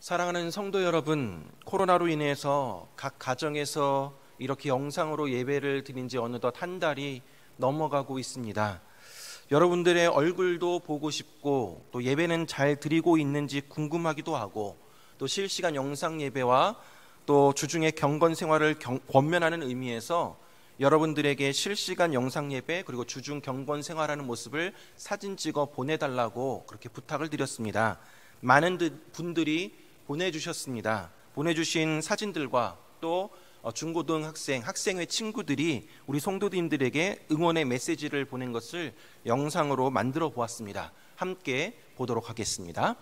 사랑하는 성도 여러분, 코로나로 인해서 각 가정에서 이렇게 영상으로 예배를 드린 지 어느덧 한 달이 넘어가고 있습니다. 여러분들의 얼굴도 보고 싶고 또 예배는 잘 드리고 있는지 궁금하기도 하고 또 실시간 영상 예배와 또 주중의 경건 생활을 권면하는 의미에서 여러분들에게 실시간 영상 예배 그리고 주중 경건 생활하는 모습을 사진 찍어 보내달라고 그렇게 부탁을 드렸습니다. 많은 분들이 보내주셨습니다. 보내주신 사진들과 또 중고등학생, 학생회 친구들이 우리 성도님들에게 응원의 메시지를 보낸 것을 영상으로 만들어 보았습니다. 함께 보도록 하겠습니다.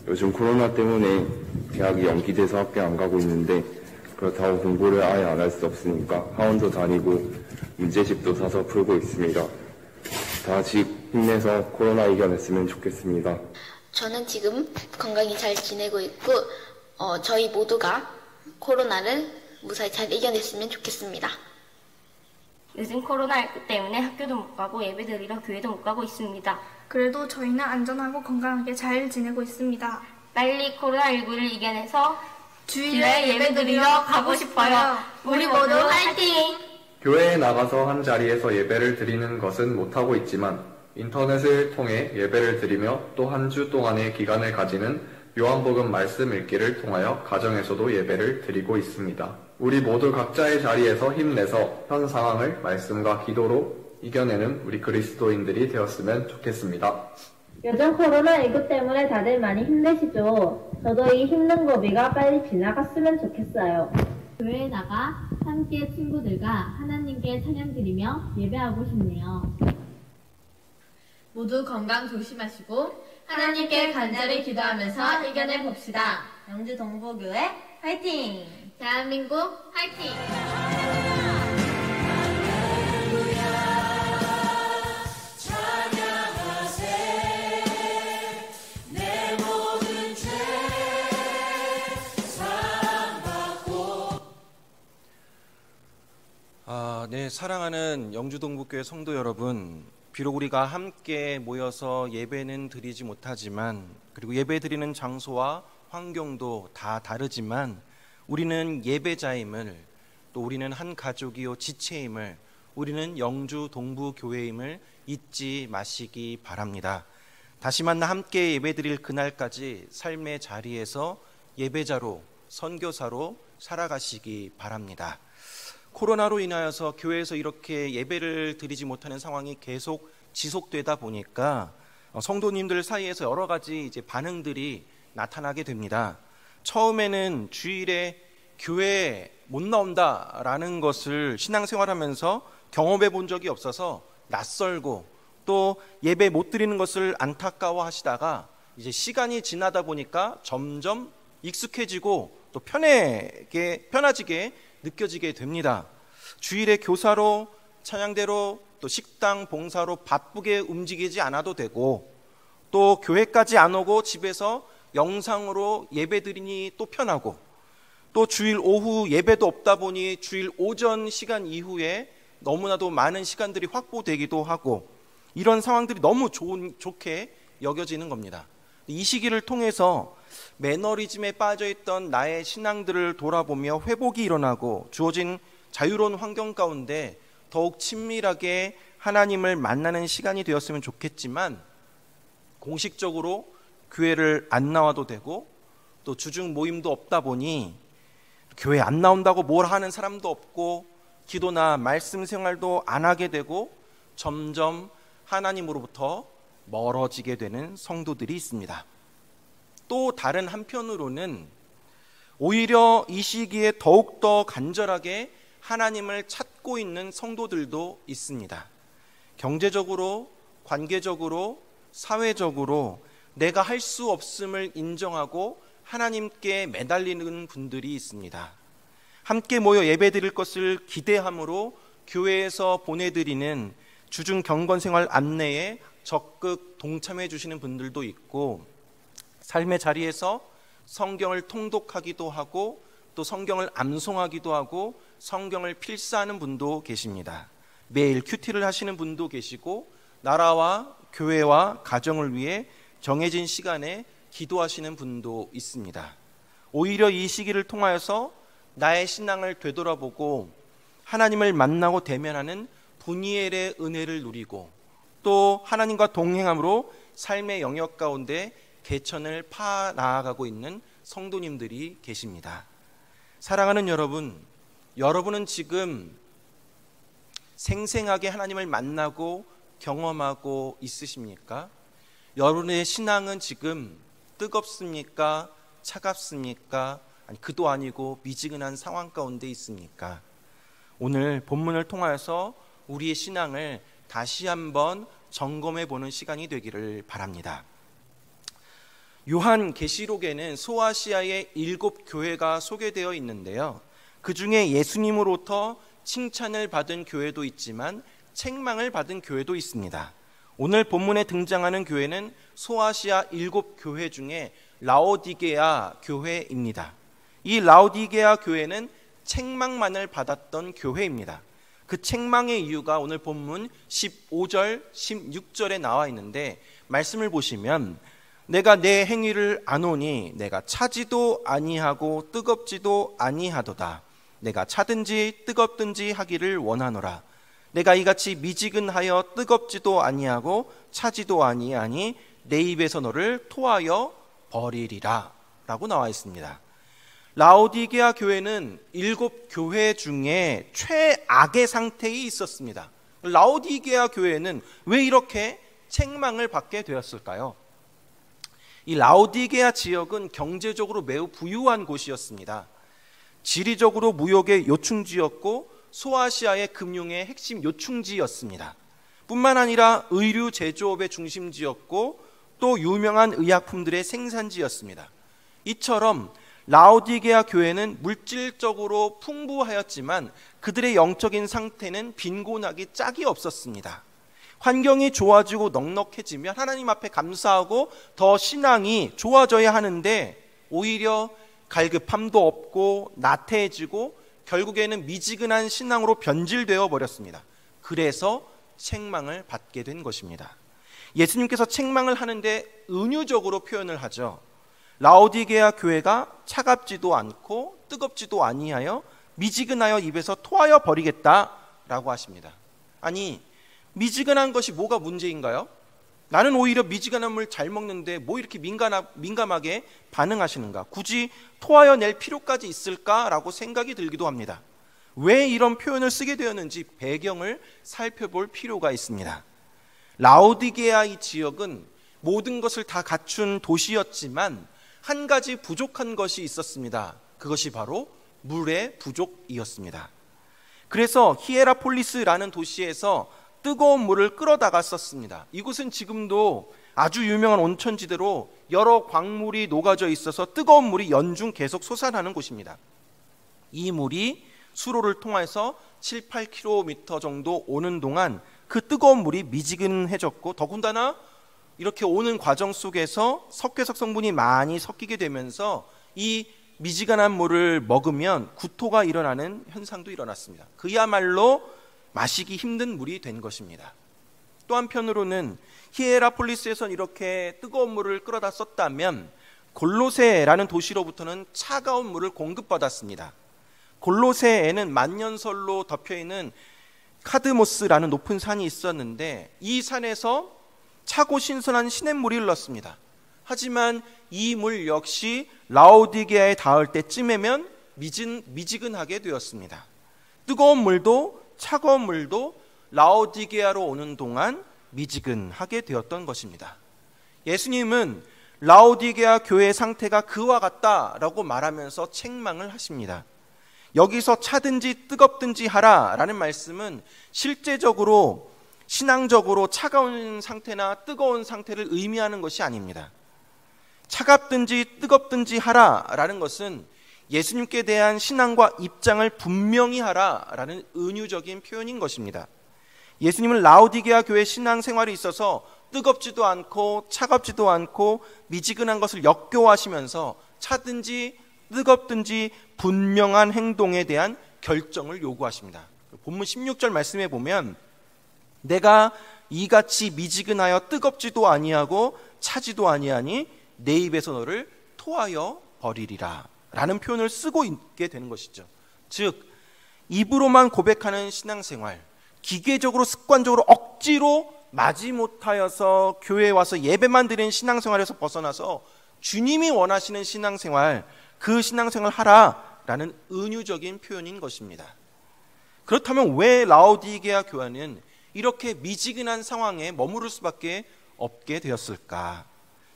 요즘 코로나 때문에 대학이 연기돼서 학교 안 가고 있는데 그렇다고 공부를 아예 안 할 수 없으니까 학원도 다니고 문제집도 사서 풀고 있습니다. 다 같이 힘내서 코로나 이겨냈으면 좋겠습니다. 저는 지금 건강히 잘 지내고 있고 저희 모두가 코로나를 무사히 잘 이겨냈으면 좋겠습니다. 요즘 코로나19 때문에 학교도 못 가고 예배드리러 교회도 못 가고 있습니다. 그래도 저희는 안전하고 건강하게 잘 지내고 있습니다. 빨리 코로나19를 이겨내서 주일에 예배드리러 가고 싶어요. 우리 모두 화이팅! 교회에 나가서 한 자리에서 예배를 드리는 것은 못하고 있지만 인터넷을 통해 예배를 드리며 또 한 주 동안의 기간을 가지는 요한복음 말씀 읽기를 통하여 가정에서도 예배를 드리고 있습니다. 우리 모두 각자의 자리에서 힘내서 현 상황을 말씀과 기도로 이겨내는 우리 그리스도인들이 되었으면 좋겠습니다. 요즘 코로나19 때문에 다들 많이 힘내시죠? 저도 이 힘든 고비가 빨리 지나갔으면 좋겠어요. 교회에 나가 함께 친구들과 하나님께 찬양드리며 예배하고 싶네요. 모두 건강 조심하시고 하나님께 간절히 기도하면서 이겨내 봅시다. 영주 동부교회 화이팅! 대한민국 화이팅! 네, 사랑하는 영주동부교회 성도 여러분, 비록 우리가 함께 모여서 예배는 드리지 못하지만 그리고 예배 드리는 장소와 환경도 다 다르지만 우리는 예배자임을, 또 우리는 한 가족이요 지체임을, 우리는 영주동부교회임을 잊지 마시기 바랍니다. 다시 만나 함께 예배 드릴 그날까지 삶의 자리에서 예배자로, 선교사로 살아가시기 바랍니다. 코로나로 인하여서 교회에서 이렇게 예배를 드리지 못하는 상황이 계속 지속되다 보니까 성도님들 사이에서 여러 가지 이제 반응들이 나타나게 됩니다. 처음에는 주일에 교회에 못 나온다라는 것을 신앙생활하면서 경험해 본 적이 없어서 낯설고 또 예배 못 드리는 것을 안타까워 하시다가 이제 시간이 지나다 보니까 점점 익숙해지고 또 편해지게 느껴지게 됩니다. 주일에 교사로, 찬양대로, 또 식당 봉사로 바쁘게 움직이지 않아도 되고 또 교회까지 안 오고 집에서 영상으로 예배드리니 또 편하고 또 주일 오후 예배도 없다 보니 주일 오전 시간 이후에 너무나도 많은 시간들이 확보되기도 하고 이런 상황들이 너무 좋게 여겨지는 겁니다. 이 시기를 통해서 매너리즘에 빠져있던 나의 신앙들을 돌아보며 회복이 일어나고 주어진 자유로운 환경 가운데 더욱 친밀하게 하나님을 만나는 시간이 되었으면 좋겠지만 공식적으로 교회를 안 나와도 되고 또 주중 모임도 없다 보니 교회 안 나온다고 뭘 하는 사람도 없고 기도나 말씀 생활도 안 하게 되고 점점 하나님으로부터 멀어지게 되는 성도들이 있습니다. 또 다른 한편으로는 오히려 이 시기에 더욱더 간절하게 하나님을 찾고 있는 성도들도 있습니다. 경제적으로, 관계적으로, 사회적으로 내가 할 수 없음을 인정하고 하나님께 매달리는 분들이 있습니다. 함께 모여 예배드릴 것을 기대함으로 교회에서 보내드리는 주중 경건생활 안내에 적극 동참해 주시는 분들도 있고 삶의 자리에서 성경을 통독하기도 하고 또 성경을 암송하기도 하고 성경을 필사하는 분도 계십니다. 매일 큐티를 하시는 분도 계시고 나라와 교회와 가정을 위해 정해진 시간에 기도하시는 분도 있습니다. 오히려 이 시기를 통하여서 나의 신앙을 되돌아보고 하나님을 만나고 대면하는 분이엘의 은혜를 누리고 또 하나님과 동행함으로 삶의 영역 가운데 개천을 파 나아가고 있는 성도님들이 계십니다. 사랑하는 여러분, 여러분은 지금 생생하게 하나님을 만나고 경험하고 있으십니까? 여러분의 신앙은 지금 뜨겁습니까? 차갑습니까? 아니, 그도 아니고 미지근한 상황 가운데 있습니까? 오늘 본문을 통하여서 우리의 신앙을 다시 한번 점검해 보는 시간이 되기를 바랍니다. 요한계시록에는 소아시아의 7교회가 소개되어 있는데요. 그 중에 예수님으로부터 칭찬을 받은 교회도 있지만 책망을 받은 교회도 있습니다. 오늘 본문에 등장하는 교회는 소아시아 7교회 중에 라오디게아 교회입니다. 이 라오디게아 교회는 책망만을 받았던 교회입니다. 그 책망의 이유가 오늘 본문 15절, 16절에 나와 있는데 말씀을 보시면 내가 내 행위를 아노니 내가 차지도 아니하고 뜨겁지도 아니하도다. 내가 차든지 뜨겁든지 하기를 원하노라. 내가 이같이 미지근하여 뜨겁지도 아니하고 차지도 아니하니 내 입에서 너를 토하여 버리리라 라고 나와 있습니다. 라오디게아 교회는 7교회 중에 최악의 상태에 있었습니다. 라오디게아 교회는 왜 이렇게 책망을 받게 되었을까요? 이 라오디게아 지역은 경제적으로 매우 부유한 곳이었습니다. 지리적으로 무역의 요충지였고 소아시아의 금융의 핵심 요충지였습니다. 뿐만 아니라 의류 제조업의 중심지였고 또 유명한 의약품들의 생산지였습니다. 이처럼 라오디게아 교회는 물질적으로 풍부하였지만 그들의 영적인 상태는 빈곤하기 짝이 없었습니다. 환경이 좋아지고 넉넉해지면 하나님 앞에 감사하고 더 신앙이 좋아져야 하는데 오히려 갈급함도 없고 나태해지고 결국에는 미지근한 신앙으로 변질되어 버렸습니다. 그래서 책망을 받게 된 것입니다. 예수님께서 책망을 하는데 은유적으로 표현을 하죠. 라오디게아 교회가 차갑지도 않고 뜨겁지도 아니하여 미지근하여 입에서 토하여 버리겠다라고 하십니다. 아니, 미지근한 것이 뭐가 문제인가요? 나는 오히려 미지근한 물 잘 먹는데 뭐 이렇게 민감하게 반응하시는가? 굳이 토하여 낼 필요까지 있을까라고 생각이 들기도 합니다. 왜 이런 표현을 쓰게 되었는지 배경을 살펴볼 필요가 있습니다. 라오디게아 이 지역은 모든 것을 다 갖춘 도시였지만 한 가지 부족한 것이 있었습니다. 그것이 바로 물의 부족이었습니다. 그래서 히에라폴리스라는 도시에서 뜨거운 물을 끌어다가 썼습니다. 이곳은 지금도 아주 유명한 온천지대로 여러 광물이 녹아져 있어서 뜨거운 물이 연중 계속 솟아나는 곳입니다. 이 물이 수로를 통해서 7, 8km 정도 오는 동안 그 뜨거운 물이 미지근해졌고 더군다나 이렇게 오는 과정 속에서 석회석 성분이 많이 섞이게 되면서 이 미지근한 물을 먹으면 구토가 일어나는 현상도 일어났습니다. 그야말로 마시기 힘든 물이 된 것입니다. 또 한편으로는 히에라폴리스에선 이렇게 뜨거운 물을 끌어다 썼다면 골로새라는 도시로부터는 차가운 물을 공급받았습니다. 골로새에는 만년설로 덮여있는 카드모스라는 높은 산이 있었는데 이 산에서 차고 신선한 시냇물이 흘렀습니다. 하지만 이 물 역시 라오디게아에 닿을 때쯤에면 미지근하게 되었습니다. 뜨거운 물도 차가운 물도 라오디게아로 오는 동안 미지근하게 되었던 것입니다. 예수님은 라오디게아 교회의 상태가 그와 같다라고 말하면서 책망을 하십니다. 여기서 차든지 뜨겁든지 하라라는 말씀은 실제적으로 신앙적으로 차가운 상태나 뜨거운 상태를 의미하는 것이 아닙니다. 차갑든지 뜨겁든지 하라라는 것은 예수님께 대한 신앙과 입장을 분명히 하라라는 은유적인 표현인 것입니다. 예수님은 라오디게아 교회 신앙생활에 있어서 뜨겁지도 않고 차갑지도 않고 미지근한 것을 역겨워하시면서 차든지 뜨겁든지 분명한 행동에 대한 결정을 요구하십니다. 본문 16절 말씀에 보면 내가 이같이 미지근하여 뜨겁지도 아니하고 차지도 아니하니 내 입에서 너를 토하여 버리리라 라는 표현을 쓰고 있게 되는 것이죠. 즉 입으로만 고백하는 신앙생활, 기계적으로 습관적으로 억지로 마지못하여서 교회에 와서 예배만 드리는 신앙생활에서 벗어나서 주님이 원하시는 신앙생활, 그 신앙생활 하라라는 은유적인 표현인 것입니다. 그렇다면 왜 라오디게아 교회는 이렇게 미지근한 상황에 머무를 수밖에 없게 되었을까?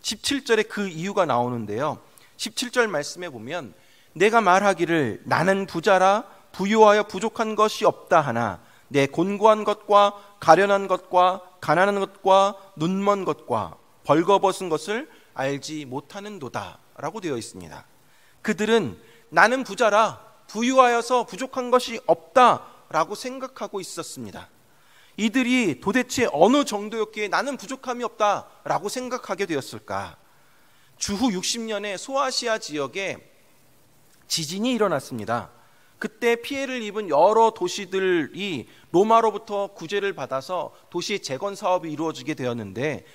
17절에 그 이유가 나오는데요. 17절 말씀에 보면 내가 말하기를 나는 부자라 부유하여 부족한 것이 없다 하나 내 곤고한 것과 가련한 것과 가난한 것과 눈먼 것과 벌거벗은 것을 알지 못하는도다 라고 되어 있습니다. 그들은 나는 부자라 부유하여서 부족한 것이 없다 라고 생각하고 있었습니다. 이들이 도대체 어느 정도였기에 나는 부족함이 없다 라고 생각하게 되었을까? 주후 60년에 소아시아 지역에 지진이 일어났습니다. 그때 피해를 입은 여러 도시들이 로마로부터 구제를 받아서 도시 재건 사업이 이루어지게 되었는데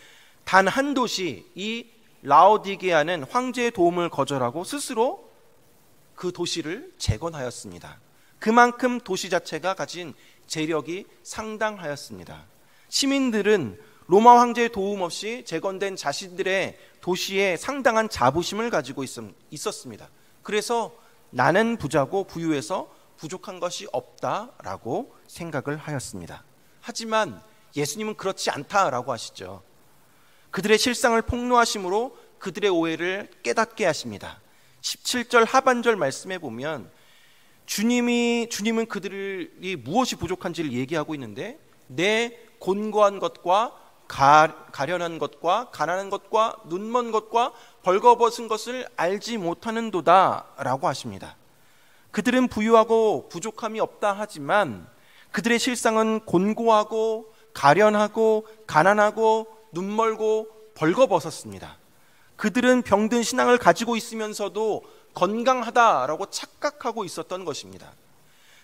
단 한 도시, 이 라오디게아는 황제의 도움을 거절하고 스스로 그 도시를 재건하였습니다. 그만큼 도시 자체가 가진 재력이 상당하였습니다. 시민들은 로마 황제의 도움 없이 재건된 자신들의 도시에 상당한 자부심을 가지고 있었습니다. 그래서 나는 부자고 부유해서 부족한 것이 없다라고 생각을 하였습니다. 하지만 예수님은 그렇지 않다라고 하시죠. 그들의 실상을 폭로하심으로 그들의 오해를 깨닫게 하십니다. 17절 하반절 말씀에 보면 주님은 그들이 무엇이 부족한지를 얘기하고 있는데 내 곤고한 것과 가련한 것과 가난한 것과 눈먼 것과 벌거벗은 것을 알지 못하는도다 라고 하십니다. 그들은 부유하고 부족함이 없다 하지만 그들의 실상은 곤고하고 가련하고 가난하고 눈멀고 벌거벗었습니다. 그들은 병든 신앙을 가지고 있으면서도 건강하다라고 착각하고 있었던 것입니다.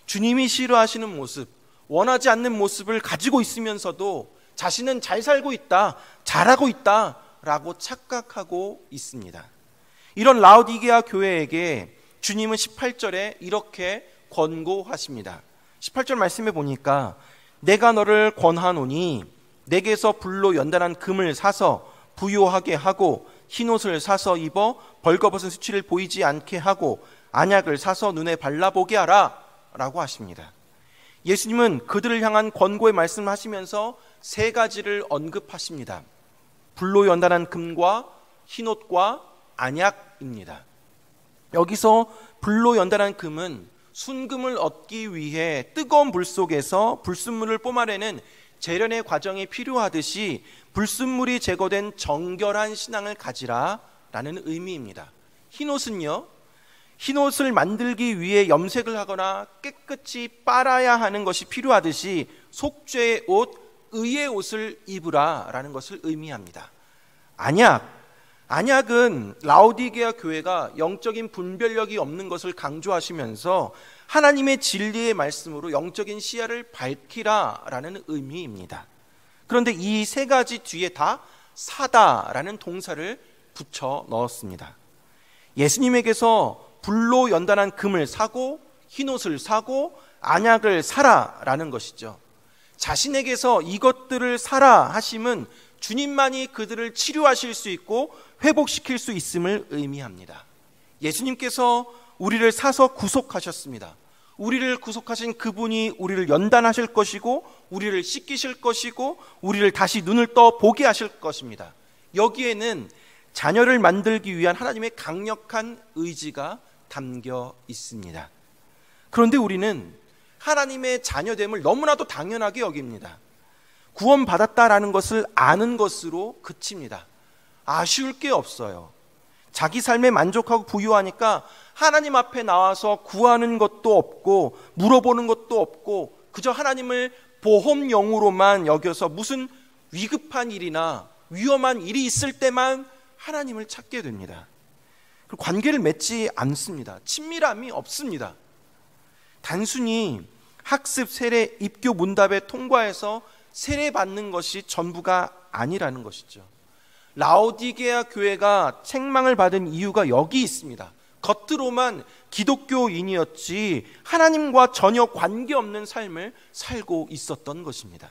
주님이 싫어하시는 모습, 원하지 않는 모습을 가지고 있으면서도 자신은 잘 살고 있다, 잘하고 있다라고 착각하고 있습니다. 이런 라오디게아 교회에게 주님은 18절에 이렇게 권고하십니다. 18절 말씀해 보니까 내가 너를 권하노니 내게서 불로 연단한 금을 사서 부요하게 하고 흰옷을 사서 입어 벌거벗은 수치를 보이지 않게 하고 안약을 사서 눈에 발라보게 하라 라고 하십니다. 예수님은 그들을 향한 권고의 말씀을 하시면서 세 가지를 언급하십니다. 불로 연단한 금과 흰옷과 안약입니다. 여기서 불로 연단한 금은 순금을 얻기 위해 뜨거운 불 속에서 불순물을 뿜어내는 재련의 과정이 필요하듯이 불순물이 제거된 정결한 신앙을 가지라 라는 의미입니다. 흰옷은요, 흰옷을 만들기 위해 염색을 하거나 깨끗이 빨아야 하는 것이 필요하듯이 속죄의 옷, 의의 옷을 입으라 라는 것을 의미합니다. 안약, 안약은 라오디게아 교회가 영적인 분별력이 없는 것을 강조하시면서 하나님의 진리의 말씀으로 영적인 시야를 밝히라라는 의미입니다. 그런데 이 세 가지 뒤에 다 사다라는 동사를 붙여 넣었습니다. 예수님에게서 불로 연단한 금을 사고 흰옷을 사고 안약을 사라라는 것이죠. 자신에게서 이것들을 사라 하심은 주님만이 그들을 치료하실 수 있고 회복시킬 수 있음을 의미합니다. 예수님께서 우리를 사서 구속하셨습니다. 우리를 구속하신 그분이 우리를 연단하실 것이고 우리를 씻기실 것이고 우리를 다시 눈을 떠 보게 하실 것입니다. 여기에는 자녀를 만들기 위한 하나님의 강력한 의지가 담겨 있습니다. 그런데 우리는 하나님의 자녀됨을 너무나도 당연하게 여깁니다. 구원받았다라는 것을 아는 것으로 그칩니다. 아쉬울 게 없어요. 자기 삶에 만족하고 부유하니까 하나님 앞에 나와서 구하는 것도 없고 물어보는 것도 없고 그저 하나님을 보험용으로만 여겨서 무슨 위급한 일이나 위험한 일이 있을 때만 하나님을 찾게 됩니다. 관계를 맺지 않습니다. 친밀함이 없습니다. 단순히 학습, 세례, 입교 문답에 통과해서 세례받는 것이 전부가 아니라는 것이죠. 라오디게아 교회가 책망을 받은 이유가 여기 있습니다. 겉으로만 기독교인이었지 하나님과 전혀 관계없는 삶을 살고 있었던 것입니다.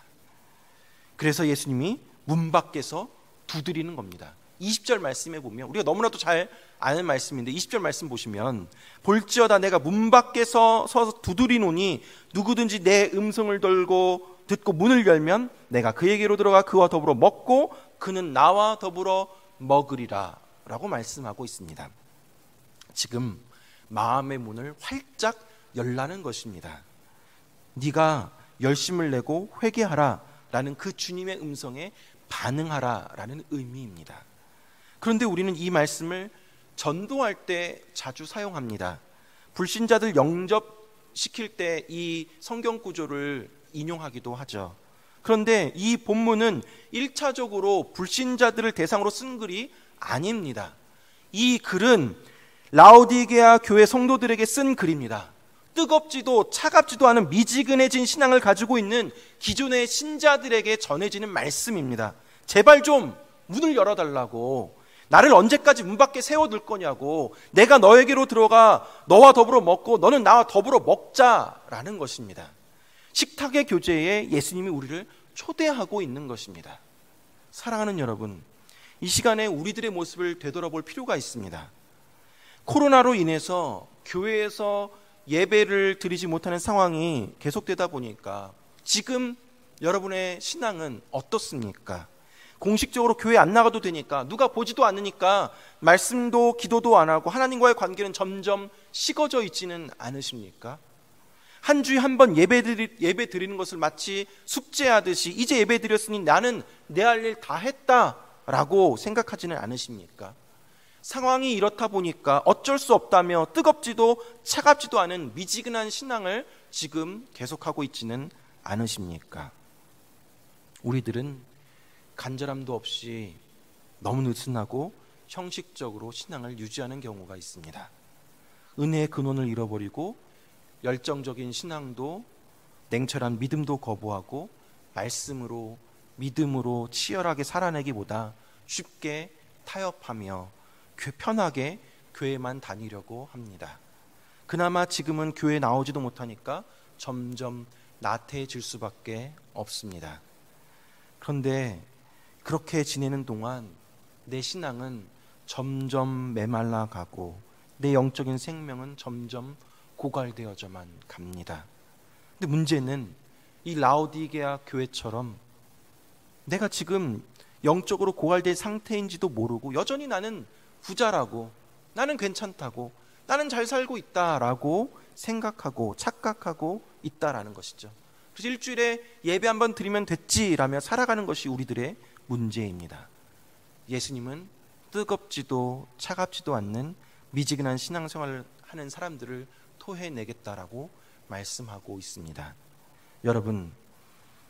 그래서 예수님이 문 밖에서 두드리는 겁니다. 20절 말씀에 보면 우리가 너무나도 잘 아는 말씀인데 20절 말씀 보시면 볼지어다 내가 문 밖에서 서서 두드리노니 누구든지 내 음성을 듣고 문을 열면 내가 그에게로 들어가 그와 더불어 먹고 그는 나와 더불어 먹으리라 라고 말씀하고 있습니다. 지금 마음의 문을 활짝 열라는 것입니다. 네가 열심을 내고 회개하라 라는 그 주님의 음성에 반응하라 라는 의미입니다. 그런데 우리는 이 말씀을 전도할 때 자주 사용합니다. 불신자들 영접시킬 때 이 성경 구조를 인용하기도 하죠. 그런데 이 본문은 1차적으로 불신자들을 대상으로 쓴 글이 아닙니다. 이 글은 라오디게아 교회 성도들에게 쓴 글입니다. 뜨겁지도 차갑지도 않은 미지근해진 신앙을 가지고 있는 기존의 신자들에게 전해지는 말씀입니다. 제발 좀 문을 열어달라고, 나를 언제까지 문 밖에 세워둘 거냐고, 내가 너에게로 들어가 너와 더불어 먹고 너는 나와 더불어 먹자라는 것입니다. 식탁의 교제에 예수님이 우리를 초대하고 있는 것입니다. 사랑하는 여러분, 이 시간에 우리들의 모습을 되돌아볼 필요가 있습니다. 코로나로 인해서 교회에서 예배를 드리지 못하는 상황이 계속되다 보니까 지금 여러분의 신앙은 어떻습니까? 공식적으로 교회 안 나가도 되니까, 누가 보지도 않으니까 말씀도 기도도 안 하고 하나님과의 관계는 점점 식어져 있지는 않으십니까? 한 주에 한 번 예배 드리는 것을 마치 숙제하듯이 이제 예배 드렸으니 나는 내 할 일 다 했다라고 생각하지는 않으십니까? 상황이 이렇다 보니까 어쩔 수 없다며 뜨겁지도 차갑지도 않은 미지근한 신앙을 지금 계속하고 있지는 않으십니까? 우리들은 간절함도 없이 너무 느슨하고 형식적으로 신앙을 유지하는 경우가 있습니다. 은혜의 근원을 잃어버리고 열정적인 신앙도, 냉철한 믿음도 거부하고 말씀으로, 믿음으로 치열하게 살아내기보다 쉽게 타협하며 편하게 교회만 다니려고 합니다. 그나마 지금은 교회에 나오지도 못하니까 점점 나태해질 수밖에 없습니다. 그런데 그렇게 지내는 동안 내 신앙은 점점 메말라가고 내 영적인 생명은 점점 고갈되어져만 갑니다. 근데 문제는 이 라오디게아 교회처럼 내가 지금 영적으로 고갈된 상태인지도 모르고 여전히 나는 부자라고, 나는 괜찮다고, 나는 잘 살고 있다라고 생각하고 착각하고 있다라는 것이죠. 그래서 일주일에 예배 한번 드리면 됐지라며 살아가는 것이 우리들의 문제입니다. 예수님은 뜨겁지도 차갑지도 않는 미지근한 신앙생활을 하는 사람들을 토해내겠다라고 말씀하고 있습니다. 여러분,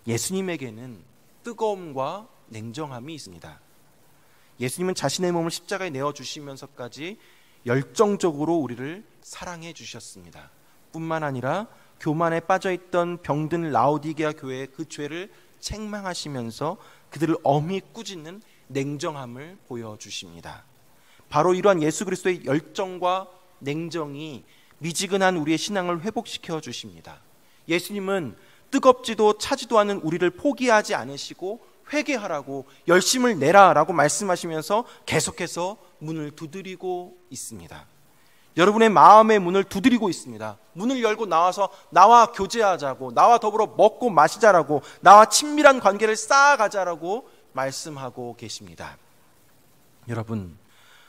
예수님에게는 뜨거움과 냉정함이 있습니다. 예수님은 자신의 몸을 십자가에 내어주시면서까지 열정적으로 우리를 사랑해 주셨습니다. 뿐만 아니라 교만에 빠져있던 병든 라오디게아 교회의 그 죄를 책망하시면서 그들을 엄히 꾸짖는 냉정함을 보여주십니다. 바로 이러한 예수 그리스도의 열정과 냉정이 미지근한 우리의 신앙을 회복시켜 주십니다. 예수님은 뜨겁지도 차지도 않은 우리를 포기하지 않으시고 회개하라고, 열심을 내라라고 말씀하시면서 계속해서 문을 두드리고 있습니다. 여러분의 마음의 문을 두드리고 있습니다. 문을 열고 나와서 나와 교제하자고, 나와 더불어 먹고 마시자라고, 나와 친밀한 관계를 쌓아가자라고 말씀하고 계십니다. 여러분,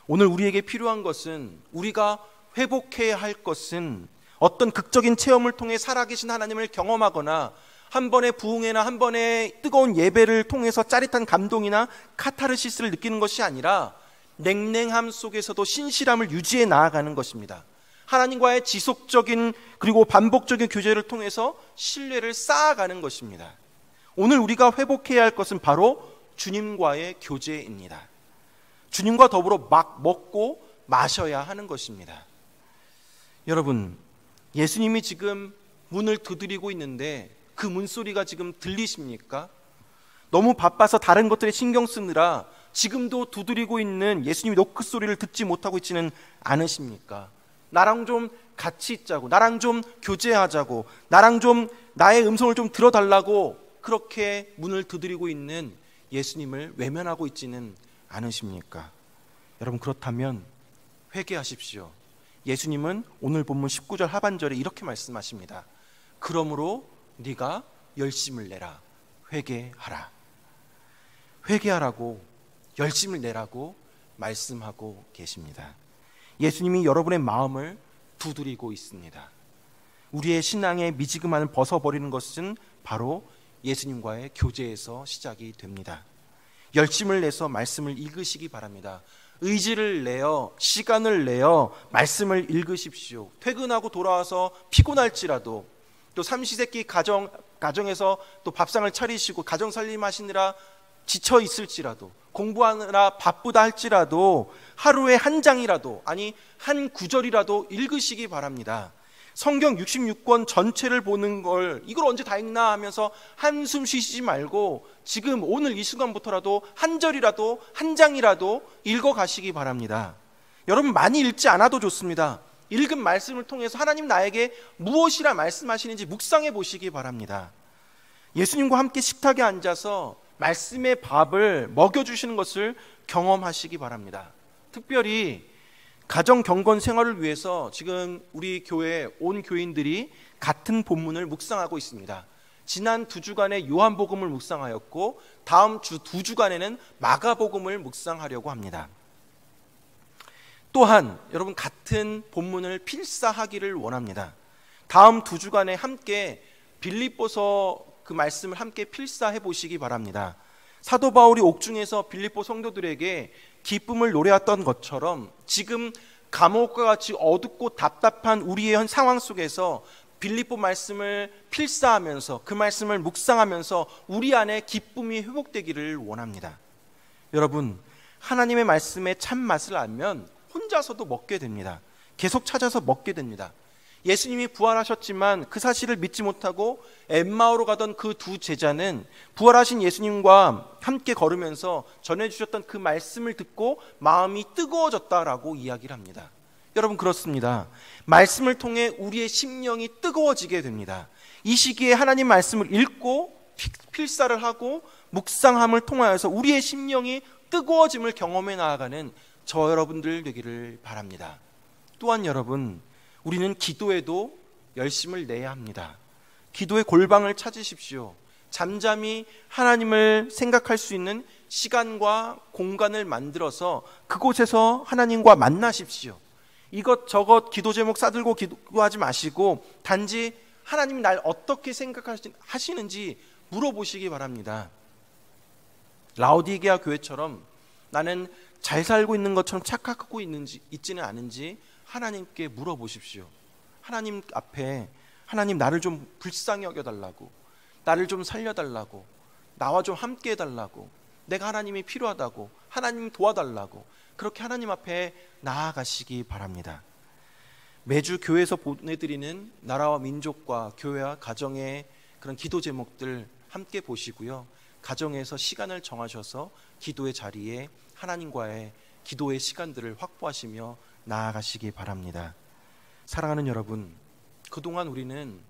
오늘 우리에게 필요한 것은, 우리가 회복해야 할 것은 어떤 극적인 체험을 통해 살아계신 하나님을 경험하거나 한 번의 부흥회나 한 번의 뜨거운 예배를 통해서 짜릿한 감동이나 카타르시스를 느끼는 것이 아니라 냉랭함 속에서도 신실함을 유지해 나아가는 것입니다. 하나님과의 지속적인 그리고 반복적인 교제를 통해서 신뢰를 쌓아가는 것입니다. 오늘 우리가 회복해야 할 것은 바로 주님과의 교제입니다. 주님과 더불어 막 먹고 마셔야 하는 것입니다. 여러분, 예수님이 지금 문을 두드리고 있는데 그 문소리가 지금 들리십니까? 너무 바빠서 다른 것들에 신경 쓰느라 지금도 두드리고 있는 예수님의 노크 소리를 듣지 못하고 있지는 않으십니까? 나랑 좀 같이 있자고, 나랑 좀 교제하자고, 나랑 좀 나의 음성을 좀 들어달라고 그렇게 문을 두드리고 있는 예수님을 외면하고 있지는 않으십니까? 여러분, 그렇다면 회개하십시오. 예수님은 오늘 본문 19절 하반절에 이렇게 말씀하십니다. 그러므로 네가 열심을 내라. 회개하라. 회개하라고, 열심을 내라고 말씀하고 계십니다. 예수님이 여러분의 마음을 두드리고 있습니다. 우리의 신앙의 미지근함을 벗어버리는 것은 바로 예수님과의 교제에서 시작이 됩니다. 열심을 내서 말씀을 읽으시기 바랍니다. 의지를 내어, 시간을 내어 말씀을 읽으십시오. 퇴근하고 돌아와서 피곤할지라도, 또 삼시세끼 가정에서 또 밥상을 차리시고 가정 살림하시느라 지쳐 있을지라도, 공부하느라 바쁘다 할지라도 하루에 한 장이라도, 아니 한 구절이라도 읽으시기 바랍니다. 성경 66권 전체를 보는 걸 이걸 언제 다 읽나 하면서 한숨 쉬시지 말고 지금 오늘 이 순간부터라도 한 절이라도 한 장이라도 읽어가시기 바랍니다. 여러분, 많이 읽지 않아도 좋습니다. 읽은 말씀을 통해서 하나님 나에게 무엇이라 말씀하시는지 묵상해 보시기 바랍니다. 예수님과 함께 식탁에 앉아서 말씀의 밥을 먹여주시는 것을 경험하시기 바랍니다. 특별히 가정 경건 생활을 위해서 지금 우리 교회 온 교인들이 같은 본문을 묵상하고 있습니다. 지난 2주간의 요한복음을 묵상하였고 다음 주 2주간에는 마가복음을 묵상하려고 합니다. 또한 여러분, 같은 본문을 필사하기를 원합니다. 다음 2주간에 함께 빌립보서 그 말씀을 함께 필사해 보시기 바랍니다. 사도 바울이 옥중에서 빌립보 성도들에게 기쁨을 노래했던 것처럼 지금 감옥과 같이 어둡고 답답한 우리의 상황 속에서 빌립보 말씀을 필사하면서 그 말씀을 묵상하면서 우리 안에 기쁨이 회복되기를 원합니다. 여러분, 하나님의 말씀의 참맛을 알면 혼자서도 먹게 됩니다. 계속 찾아서 먹게 됩니다. 예수님이 부활하셨지만 그 사실을 믿지 못하고 엠마오로 가던 그 두 제자는 부활하신 예수님과 함께 걸으면서 전해주셨던 그 말씀을 듣고 마음이 뜨거워졌다라고 이야기를 합니다. 여러분, 그렇습니다. 말씀을 통해 우리의 심령이 뜨거워지게 됩니다. 이 시기에 하나님 말씀을 읽고 필사를 하고 묵상함을 통하여서 우리의 심령이 뜨거워짐을 경험해 나아가는 저 여러분들 되기를 바랍니다. 또한 여러분, 우리는 기도에도 열심을 내야 합니다. 기도의 골방을 찾으십시오. 잠잠히 하나님을 생각할 수 있는 시간과 공간을 만들어서 그곳에서 하나님과 만나십시오. 이것저것 기도 제목 싸들고 기도하지 마시고 단지 하나님이 날 어떻게 생각하시는지 물어보시기 바랍니다. 라오디게아 교회처럼 나는 잘 살고 있는 것처럼 착각하고 있지는 않은지 하나님께 물어보십시오. 하나님 앞에, 하나님 나를 좀 불쌍히 여겨달라고, 나를 좀 살려달라고, 나와 좀 함께 해달라고, 내가 하나님이 필요하다고, 하나님 도와달라고 그렇게 하나님 앞에 나아가시기 바랍니다. 매주 교회에서 보내드리는 나라와 민족과 교회와 가정의 그런 기도 제목들 함께 보시고요. 가정에서 시간을 정하셔서 기도의 자리에 하나님과의 기도의 시간들을 확보하시며 나아가시기 바랍니다. 사랑하는 여러분, 그동안 우리는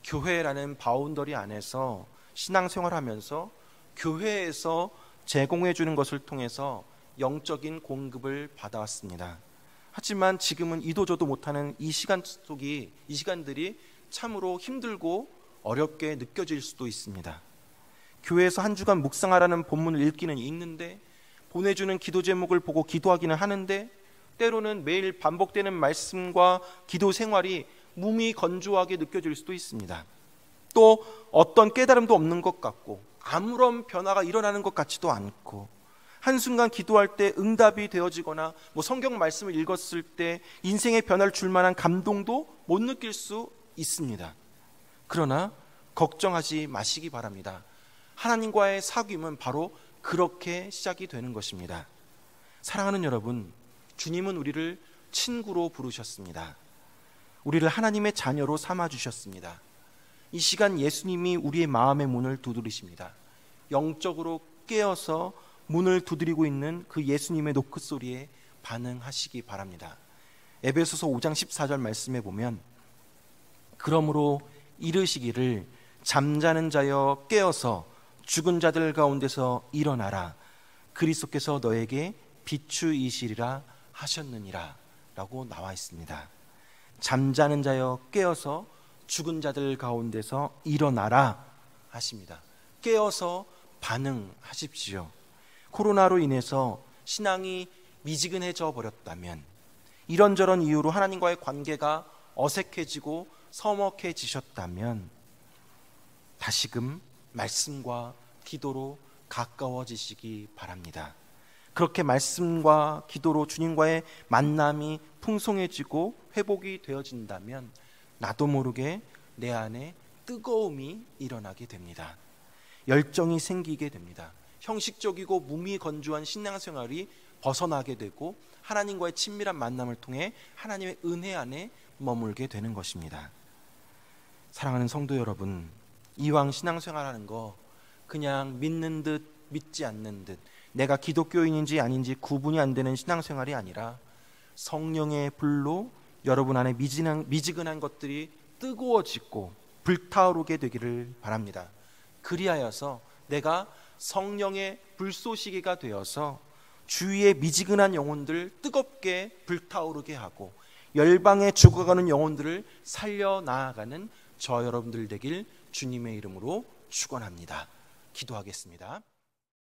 교회라는 바운더리 안에서 신앙생활하면서 교회에서 제공해 주는 것을 통해서 영적인 공급을 받아왔습니다. 하지만 지금은 이도저도 못하는 이 시간들이 참으로 힘들고 어렵게 느껴질 수도 있습니다. 교회에서 한 주간 묵상하라는 본문을 읽는데 보내주는 기도 제목을 보고 기도하기는 하는데 때로는 매일 반복되는 말씀과 기도 생활이 몸이 건조하게 느껴질 수도 있습니다. 또 어떤 깨달음도 없는 것 같고 아무런 변화가 일어나는 것 같지도 않고 한순간 기도할 때 응답이 되어지거나 성경 말씀을 읽었을 때 인생의 변화를 줄 만한 감동도 못 느낄 수 있습니다. 그러나 걱정하지 마시기 바랍니다. 하나님과의 사귐은 바로 그렇게 시작이 되는 것입니다. 사랑하는 여러분, 주님은 우리를 친구로 부르셨습니다. 우리를 하나님의 자녀로 삼아주셨습니다. 이 시간 예수님이 우리의 마음의 문을 두드리십니다. 영적으로 깨어서 문을 두드리고 있는 그 예수님의 노크소리에 반응하시기 바랍니다. 에베소서 5장 14절 말씀에 보면 그러므로 이르시기를 잠자는 자여 깨어서 죽은 자들 가운데서 일어나라. 그리스도께서 너에게 비추이시리라 하셨느니라 라고 나와 있습니다. 잠자는 자여 깨어서 죽은 자들 가운데서 일어나라 하십니다. 깨어서 반응하십시오. 코로나로 인해서 신앙이 미지근해져 버렸다면, 이런저런 이유로 하나님과의 관계가 어색해지고 서먹해지셨다면 다시금 말씀과 기도로 가까워지시기 바랍니다. 그렇게 말씀과 기도로 주님과의 만남이 풍성해지고 회복이 되어진다면 나도 모르게 내 안에 뜨거움이 일어나게 됩니다. 열정이 생기게 됩니다. 형식적이고 무미건조한 신앙생활이 벗어나게 되고 하나님과의 친밀한 만남을 통해 하나님의 은혜 안에 머물게 되는 것입니다. 사랑하는 성도 여러분, 이왕 신앙생활하는 거 그냥 믿는 듯 믿지 않는 듯 내가 기독교인인지 아닌지 구분이 안 되는 신앙생활이 아니라 성령의 불로 여러분 안에 미지근한 것들이 뜨거워지고 불타오르게 되기를 바랍니다. 그리하여서 내가 성령의 불쏘시개가 되어서 주위의 미지근한 영혼들 뜨겁게 불타오르게 하고 열방에 죽어가는 영혼들을 살려나가는 저 여러분들 되길 주님의 이름으로 축원합니다. 기도하겠습니다.